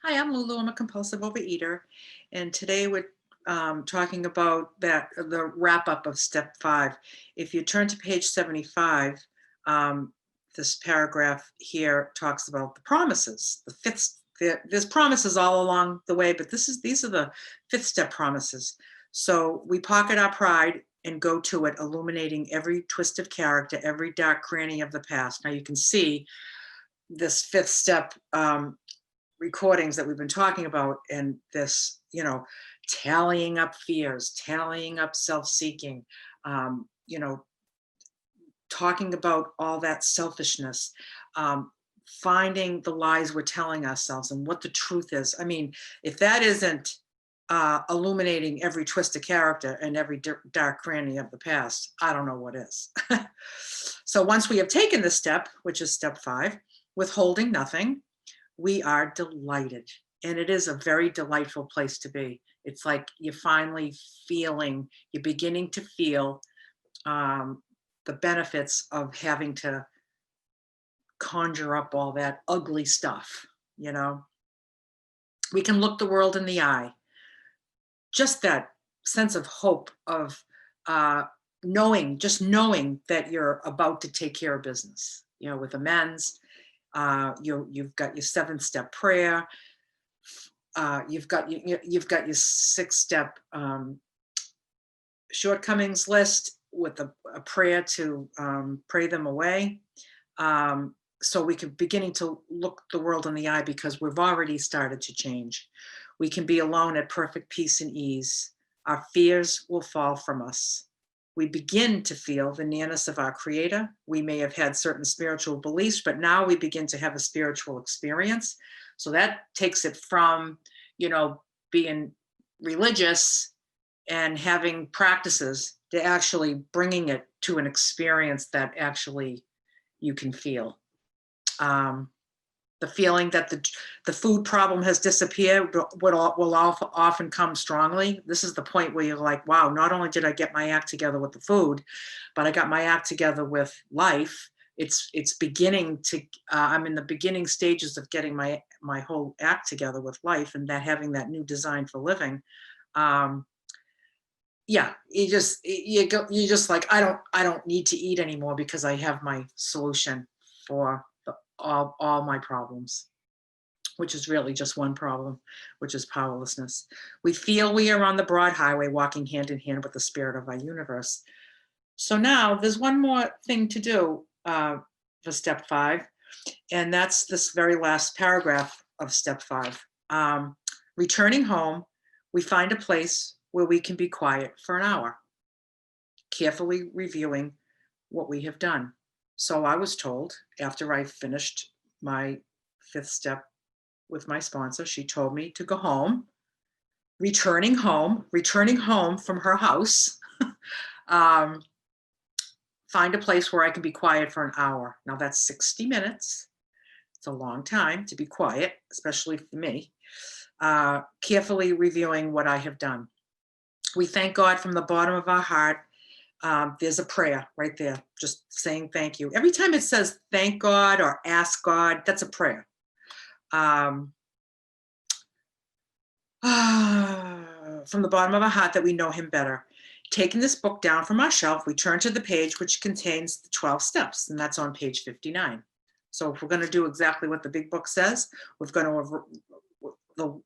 Hi, I'm Lulu. I'm a compulsive overeater, and today we're talking about the wrap up of step 5. If you turn to page 75, um, this paragraph here talks about the promises. The fifth, there's promises all along the way, but these are the fifth step promises. So we pocket our pride and go to it, illuminating every twist of character, every dark cranny of the past. Now you can see this fifth step recordings that we've been talking about, and this, tallying up fears, tallying up self-seeking, um, you know, talking about all that selfishness, finding the lies we're telling ourselves and what the truth is. I mean, if that isn't illuminating every twist of character and every dark cranny of the past, I don't know what is. So once we have taken this step, which is step 5, withholding nothing, we are delighted. And it is a very delightful place to be. It's like you're finally you're beginning to feel the benefits of having to conjure up all that ugly stuff, you know? We can look the world in the eye. Just that sense of hope of knowing that you're about to take care of business, with amends. You've got your 7-step prayer. You've got your 6-step shortcomings list with a prayer to pray them away. So we can beginning to look the world in the eye because we've already started to change. We can be alone at perfect peace and ease. Our fears will fall from us. We begin to feel the nearness of our Creator. We may have had certain spiritual beliefs, but now we begin to have a spiritual experience. So that takes it from, being religious and having practices to actually bringing it to an experience that actually you can feel. The feeling that the food problem has disappeared will often come strongly. This is the point where you're like, wow, not only did I get my act together with the food, but I got my act together with life. It's beginning to, I'm in the beginning stages of getting my whole act together with life, and that having that new design for living. Yeah, you just like, I don't need to eat anymore because I have my solution for all my problems, which is really just one problem, which is powerlessness. We feel we are on the broad highway walking hand in hand with the spirit of our universe. So now there's one more thing to do for step 5, and that's this very last paragraph of step 5. Returning home, we find a place where we can be quiet for an hour, carefully reviewing what we have done. So I was told, after I finished my 5th step with my sponsor, she told me to go home, returning home from her house, find a place where I can be quiet for an hour. Now that's 60 minutes. It's a long time to be quiet, especially for me. Carefully reviewing what I have done. We thank God from the bottom of our heart. There's a prayer right there, just saying thank you. Every time it says thank God or ask God, that's a prayer. From the bottom of our heart that we know him better. Taking this book down from our shelf, we turn to the page which contains the 12 steps, and that's on page 59. So if we're going to do exactly what the big book says, we're going to,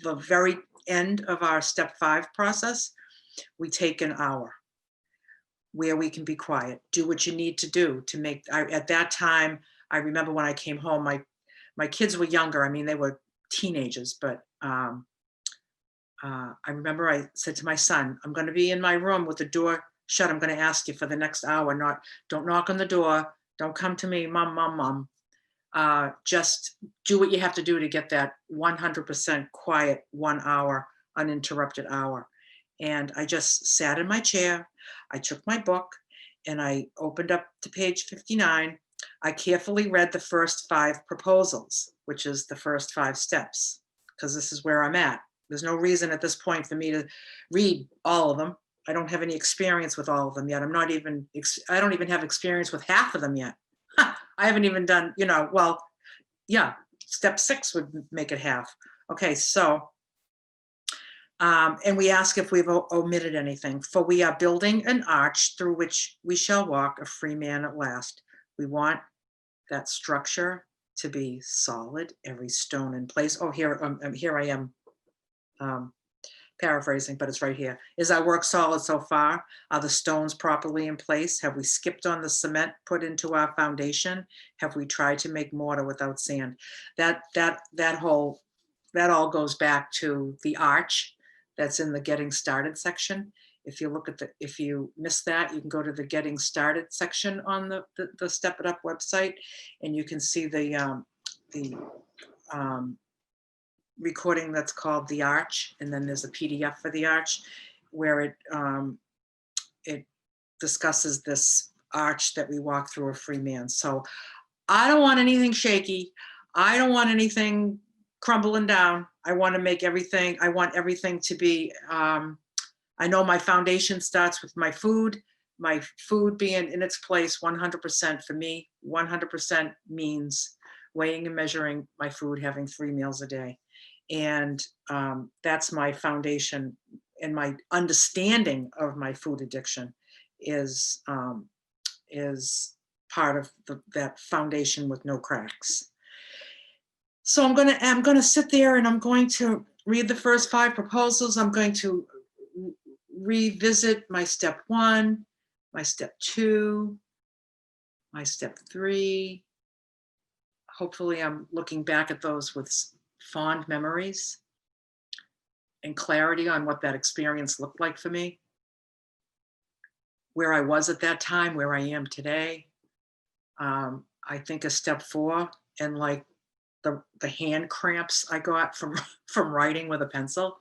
the very end of our step 5 process, we take an hour where we can be quiet, do what you need to do to make, at that time, I remember when I came home, my kids were younger. I mean, they were teenagers, but I remember I said to my son, I'm going to be in my room with the door shut. I'm going to ask you for the next hour, don't knock on the door. Don't come to me, mom. Just do what you have to do to get that 100% quiet 1 hour, uninterrupted hour. And I just sat in my chair. I took my book and I opened up to page 59. I carefully read the first 5 proposals, which is the first 5 steps, because this is where I'm at. There's no reason at this point for me to read all of them. I don't have any experience with all of them yet. I don't even have experience with half of them yet. I haven't even done, step 6 would make it half. Okay, so, and we ask if we've omitted anything. For we are building an arch through which we shall walk, a free man at last. We want that structure to be solid, every stone in place. Oh, here I am um, paraphrasing, but it's right here. Is our work solid so far? Are the stones properly in place? Have we skipped on the cement put into our foundation? Have we tried to make mortar without sand? That all goes back to the arch that's in the getting started section. If you look at if you miss that, you can go to the getting started section on the Step It Up website, and you can see the recording that's called The Arch, and then there's a PDF for The Arch where it discusses this arch that we walk through a free man. So I don't want anything shaky. I don't want anything crumbling down. I want everything to be, I know my foundation starts with my food being in its place 100% for me. 100% means weighing and measuring my food, having 3 meals a day. And that's my foundation, and my understanding of my food addiction is part of that foundation with no cracks. So I'm gonna sit there and I'm going to read the first 5 proposals. I'm going to revisit my step 1, my step 2, my step 3. Hopefully I'm looking back at those with fond memories and clarity on what that experience looked like for me, where I was at that time, where I am today. I think of step 4 and like the hand cramps I got from from writing with a pencil,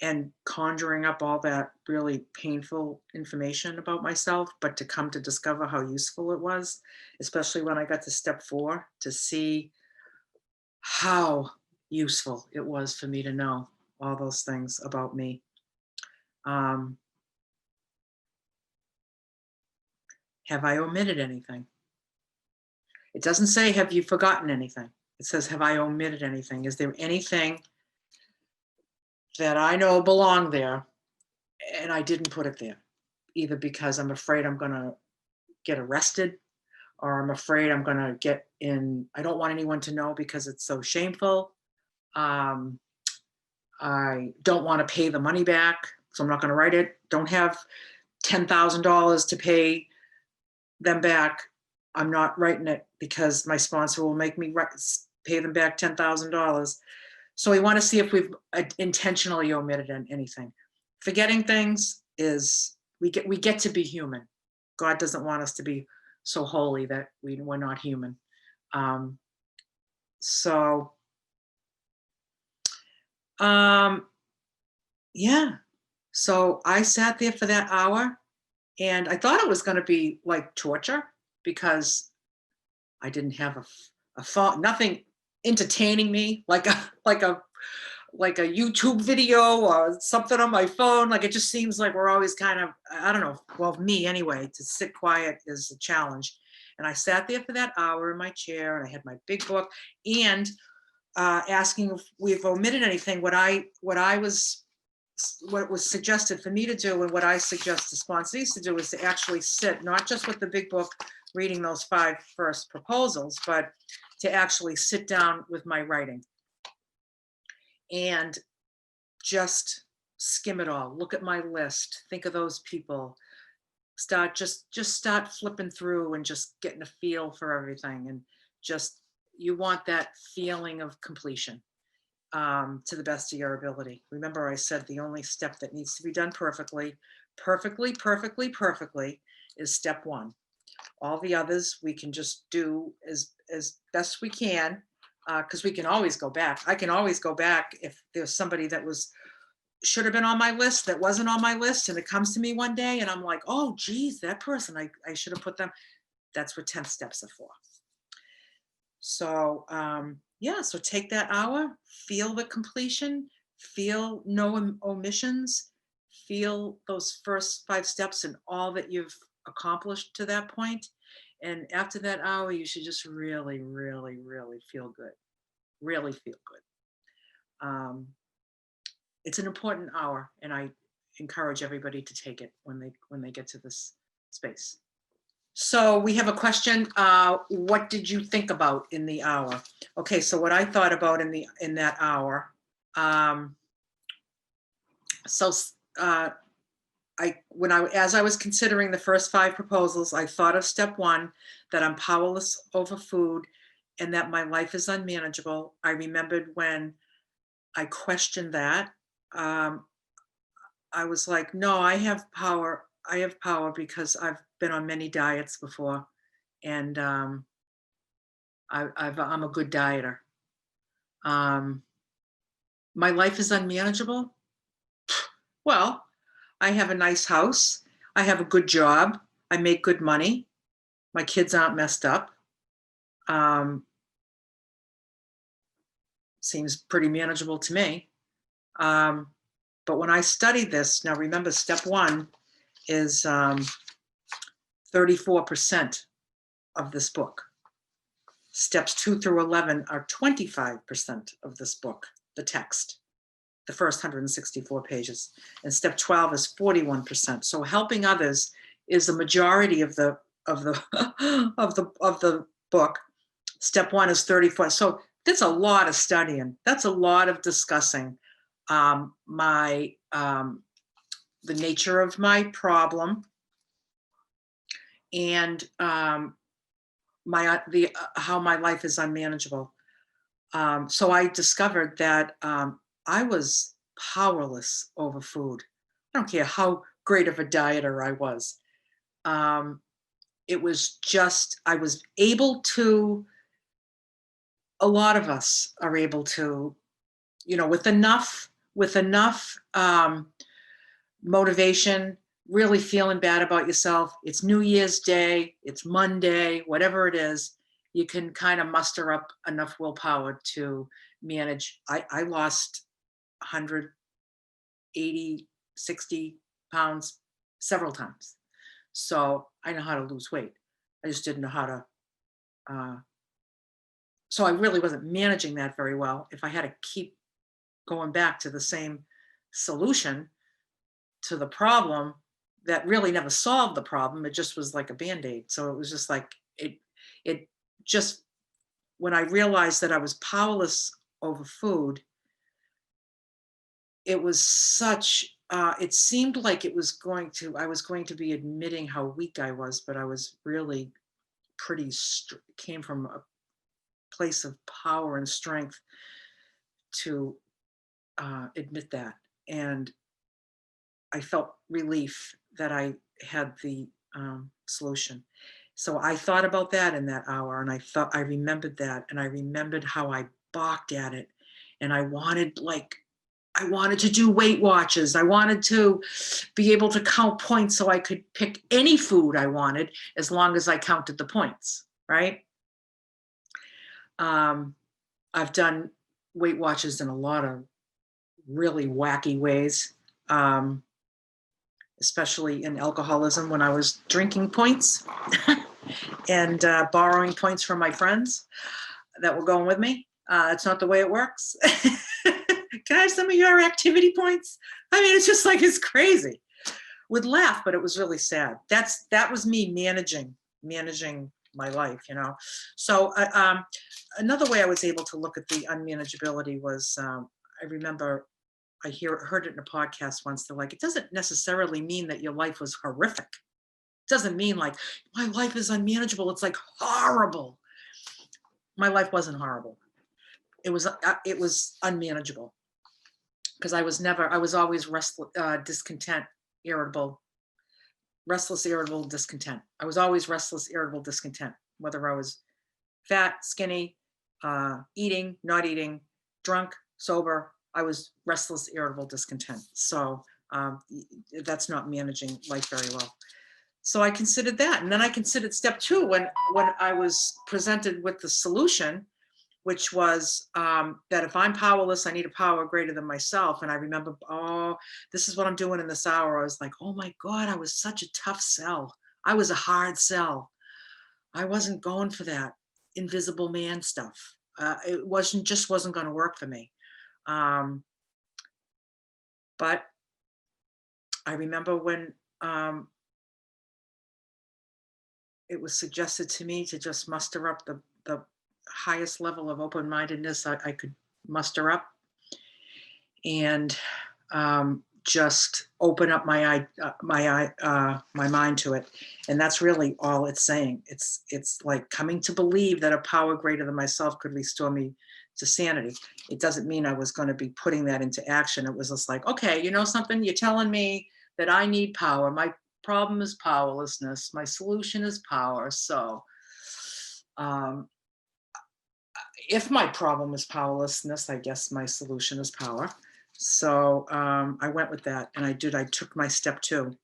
and conjuring up all that really painful information about myself, but to come to discover how useful it was, especially when I got to step 4, to see how useful it was for me to know all those things about me. Um, have I omitted anything? It doesn't say, have you forgotten anything? It says, have I omitted anything? Is there anything that I know belonged there and I didn't put it there? Either because I'm afraid I'm going to get arrested, or I'm afraid I'm going to get in, I don't want anyone to know because it's so shameful. Um, I don't want to pay the money back, so I'm not going to write it. Don't have $10,000 to pay them back. I'm not writing it because my sponsor will make me pay them back $10,000. So we want to see if we've intentionally omitted anything. Forgetting things is, we get to be human. God doesn't want us to be so holy that we're not human. So yeah, so I sat there for that hour, and I thought it was going to be like torture because I didn't have a thought, nothing entertaining me like a YouTube video or something on my phone. Like, it just seems like we're always kind of, I don't know, well, me anyway, to sit quiet is a challenge. And I sat there for that hour in my chair, and I had my big book, and asking if we've omitted anything. What was suggested for me to do, and what I suggest to sponsees to do, is to actually sit, not just with the big book reading those 5 first proposals, but to actually sit down with my writing and just skim it all. Look at my list, think of those people, start flipping through and just getting a feel for everything. And just, you want that feeling of completion, to the best of your ability. Remember, I said the only step that needs to be done perfectly is step 1. All the others we can just do as best we can, because we can always go back. I can always go back if there's somebody that should have been on my list that wasn't on my list, and it comes to me one day and I'm like, oh geez, that person, I should have put them. That's what 10 steps are for. So yeah, so take that hour, feel the completion, feel no omissions, feel those first 5 steps and all that you've accomplished to that point. And after that hour, you should just really, really, really feel good. really feel good. It's an important hour, and I encourage everybody to take it when they get to this space. So we have a question. What did you think about in the hour? Okay, so what I thought about in that hour. So as I was considering the first 5 proposals, I thought of step 1, that I'm powerless over food and that my life is unmanageable. I remembered when I questioned that. I was like, no, I have power. I have power because I've been on many diets before, and I'm a good dieter. My life is unmanageable. Well, I have a nice house. I have a good job. I make good money. My kids aren't messed up. Seems pretty manageable to me. But when I studied this, now remember, step 1 is 34% of this book. Steps 2 through 11 are 25% of this book, the text, the first 164 pages. And step 12 is 41%. So helping others is the majority of the of the book. Step 1 is 34. So that's a lot of studying. That's a lot of discussing the nature of my problem and how my life is unmanageable. So I discovered that I was powerless over food. I don't care how great of a dieter I was. It was just, I was able to, a lot of us are able to, with enough motivation, really feeling bad about yourself. It's New Year's Day, it's Monday, whatever it is, you can kind of muster up enough willpower to manage. I lost 180, 60 pounds several times. So I know how to lose weight. I just didn't know how to. So I really wasn't managing that very well. If I had to keep going back to the same solution to the problem that really never solved the problem, it just was like a Band-Aid. So it was just like, it just, when I realized that I was powerless over food, it was such, it seemed like I was going to be admitting how weak I was, but I was really came from a place of power and strength to admit that. And I felt relief that I had the solution. So I thought about that in that hour, and I remembered that, and I remembered how I balked at it, and I wanted to do Weight Watchers. I wanted to be able to count points so I could pick any food I wanted as long as I counted the points, right? I've done Weight Watchers in a lot of really wacky ways, especially in alcoholism when I was drinking points and borrowing points from my friends that were going with me. It's not the way it works. Can I have some of your activity points? I mean, it's just like, it's crazy. Would laugh, but it was really sad. That was me managing my life, So another way I was able to look at the unmanageability was, I remember I heard it in a podcast once. They're like, it doesn't necessarily mean that your life was horrific. It doesn't mean like my life is unmanageable. It's like horrible. My life wasn't horrible. It was unmanageable because I was always restless, discontent, irritable, restless, irritable, discontent. I was always restless, irritable, discontent, whether I was fat, skinny, eating, not eating, drunk, sober. I was restless, irritable, discontent. So that's not managing life very well. So I considered that. And then I considered step 2 when I was presented with the solution, which was that if I'm powerless, I need a power greater than myself. And I remember, this is what I'm doing in this hour. I was like, oh my God, I was such a tough sell. I was a hard sell. I wasn't going for that invisible man stuff. It wasn't going to work for me. Um, but I remember when it was suggested to me to just muster up the highest level of open-mindedness I could muster up, and just open up my mind to it. And that's really all it's saying. It's like coming to believe that a power greater than myself could restore me to sanity. It doesn't mean I was going to be putting that into action. It was just like, okay, you know something, you're telling me that I need power. My problem is powerlessness. My solution is power. So um, if my problem is powerlessness, I guess my solution is power. So I went with that, and I did. I took my step 2,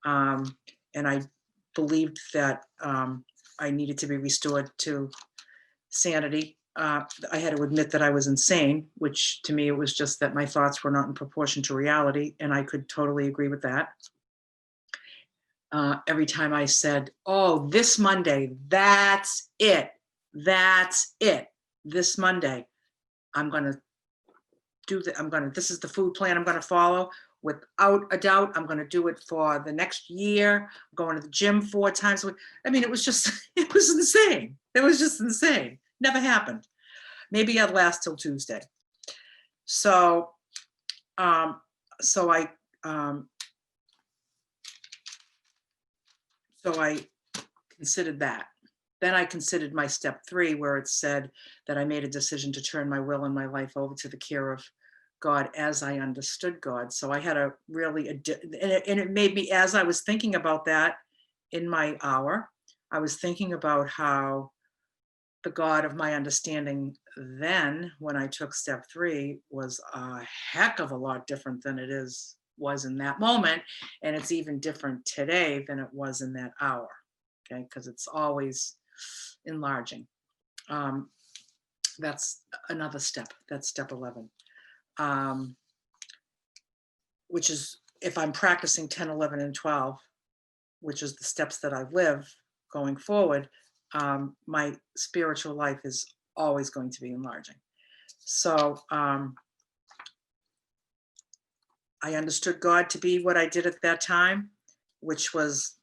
and I believed that I needed to be restored to sanity. I had to admit that I was insane, which to me it was just that my thoughts were not in proportion to reality, and I could totally agree with that. Every time I said, "Oh, this Monday, that's it, that's it. This Monday, I'm going to this is the food plan I'm going to follow. Without a doubt, I'm going to do it for the next year. I'm going to the gym 4 times a week." I mean, it was just, it was insane. It was just insane. Never happened. Maybe I'd last till Tuesday. So, um, so I, um, so I considered that. Then I considered my step 3, where it said that I made a decision to turn my will and my life over to the care of God as I understood God. So I had a really, and it made me, as I was thinking about that in my hour, I was thinking about how the God of my understanding then, when I took step 3, was a heck of a lot different than was in that moment. And it's even different today than it was in that hour. Okay, because it's always enlarging. Um, that's another step. That's step 11, which is if I'm practicing 10, 11, and 12, which is the steps that I live going forward, my spiritual life is always going to be enlarging. So I understood God to be what I did at that time, which was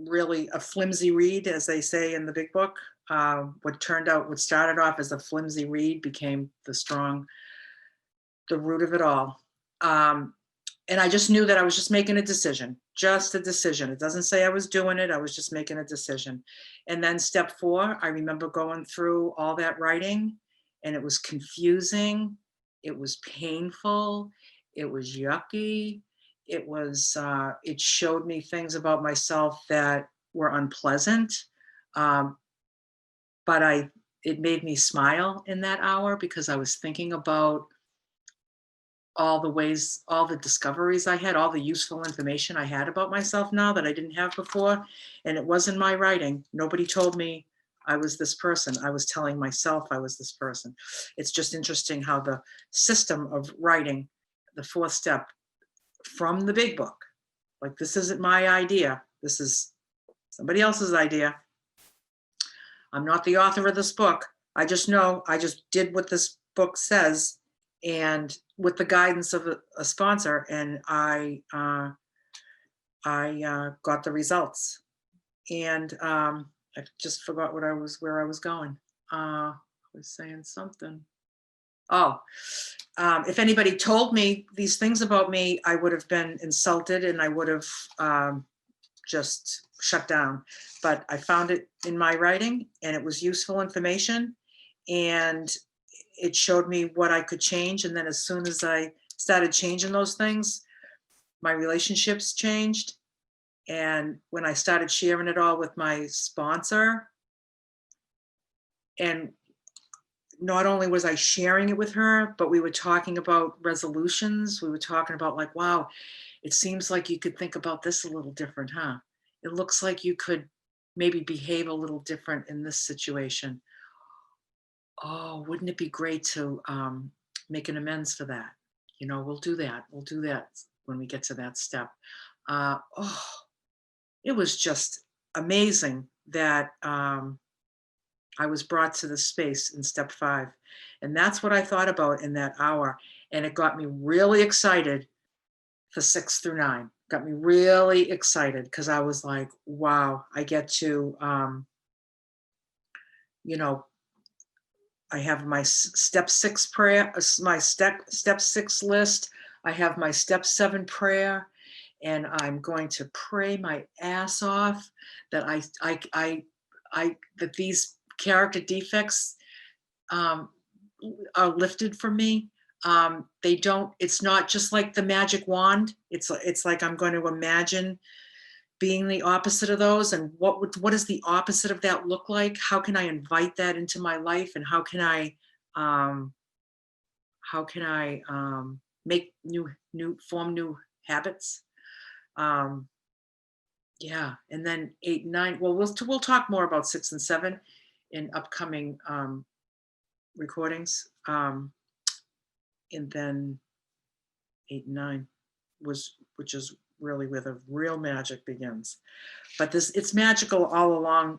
really a flimsy reed, as they say in the big book. What started off as a flimsy reed became the root of it all. And I just knew that I was just making a decision, just a decision. It doesn't say I was doing it. I was just making a decision. And then step 4, I remember going through all that writing, and it was confusing. It was painful. It was yucky. It showed me things about myself that were unpleasant. Um, but it made me smile in that hour because I was thinking about all the discoveries I had, all the useful information I had about myself now that I didn't have before. And it wasn't my writing. Nobody told me I was this person. I was telling myself I was this person. It's just interesting how the system of writing, the 4th step from the big book, like this isn't my idea. This is somebody else's idea. I'm not the author of this book. I just know I just did what this book says, and with the guidance of a sponsor, and I got the results. And I just forgot where I was going. I was saying something. Oh, if anybody told me these things about me, I would have been insulted, and I would have just shut down. But I found it in my writing, and it was useful information, and it showed me what I could change. And then as soon as I started changing those things, my relationships changed. And when I started sharing it all with my sponsor, and not only was I sharing it with her, but we were talking about resolutions. We were talking about like, wow, it seems like you could think about this a little different, huh? It looks like you could maybe behave a little different in this situation. Oh, wouldn't it be great to make an amends for that? We'll do that. We'll do that when we get to that step. Oh, it was just amazing that I was brought to the space in step 5. And that's what I thought about in that hour. And it got me really excited for 6 through 9. Got me really excited because I was like, wow, I get to, you know, I have my step 6 prayer, my step 6 list. I have my step 7 prayer, and I'm going to pray my ass off that that these character defects um, are lifted from me. They don't. It's not just like the magic wand. It's like I'm going to imagine being the opposite of those, and what does the opposite of that look like? How can I invite that into my life, and um, how can I make form new habits? Um, yeah, and then 8 and 9. Well, we'll talk more about 6 and 7 in upcoming recordings, and then 8 and 9 which is really where the real magic begins. But it's magical all along.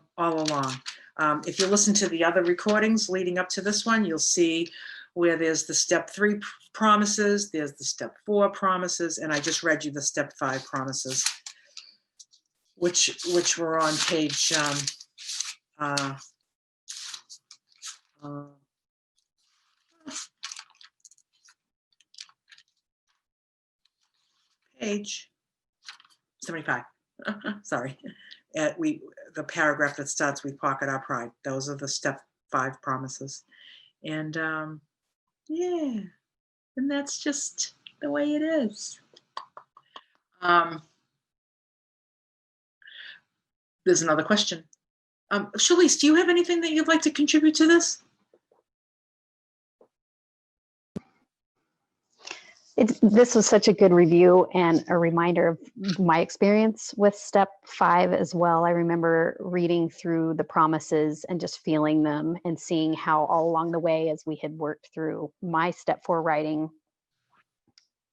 If you listen to the other recordings leading up to this one, you'll see where there's the step 3 promises, there's the step 4 promises, and I just read you the step 5 promises, which were on page uh, uh, page 75. Sorry. The paragraph that starts, "We pocket our pride." Those are the step 5 promises. And yeah, and that's just the way it is. There's another question. Shalice, do you have anything that you'd like to contribute to this? This was such a good review and a reminder of my experience with step 5 as well. I remember reading through the promises and just feeling them and seeing how all along the way, as we had worked through my step 4 writing,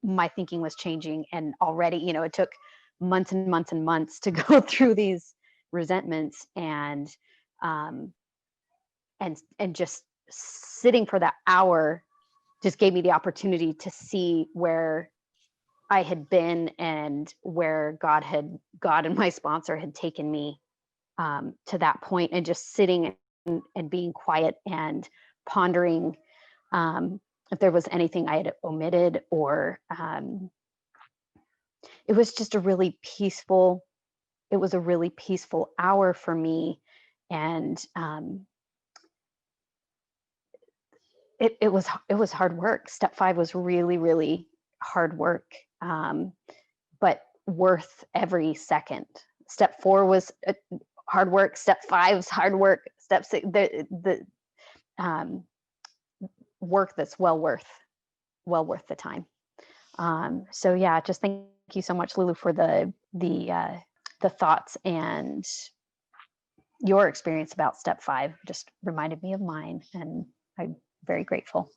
my thinking was changing. And already, it took months and months and months to go through these resentments, and just sitting for that hour just gave me the opportunity to see where I had been and where God and my sponsor had taken me to that point, and just sitting and being quiet and pondering if there was anything I had omitted, or it was just a really peaceful hour for me. And it was hard work. Step 5 was really, really hard work, but worth every second. Step 4 was hard work. Step 5 is hard work. Step 6, the work that's well worth the time. So yeah, just thank you so much, Lulu, for the thoughts, and your experience about step 5 just reminded me of mine, and I'm very grateful.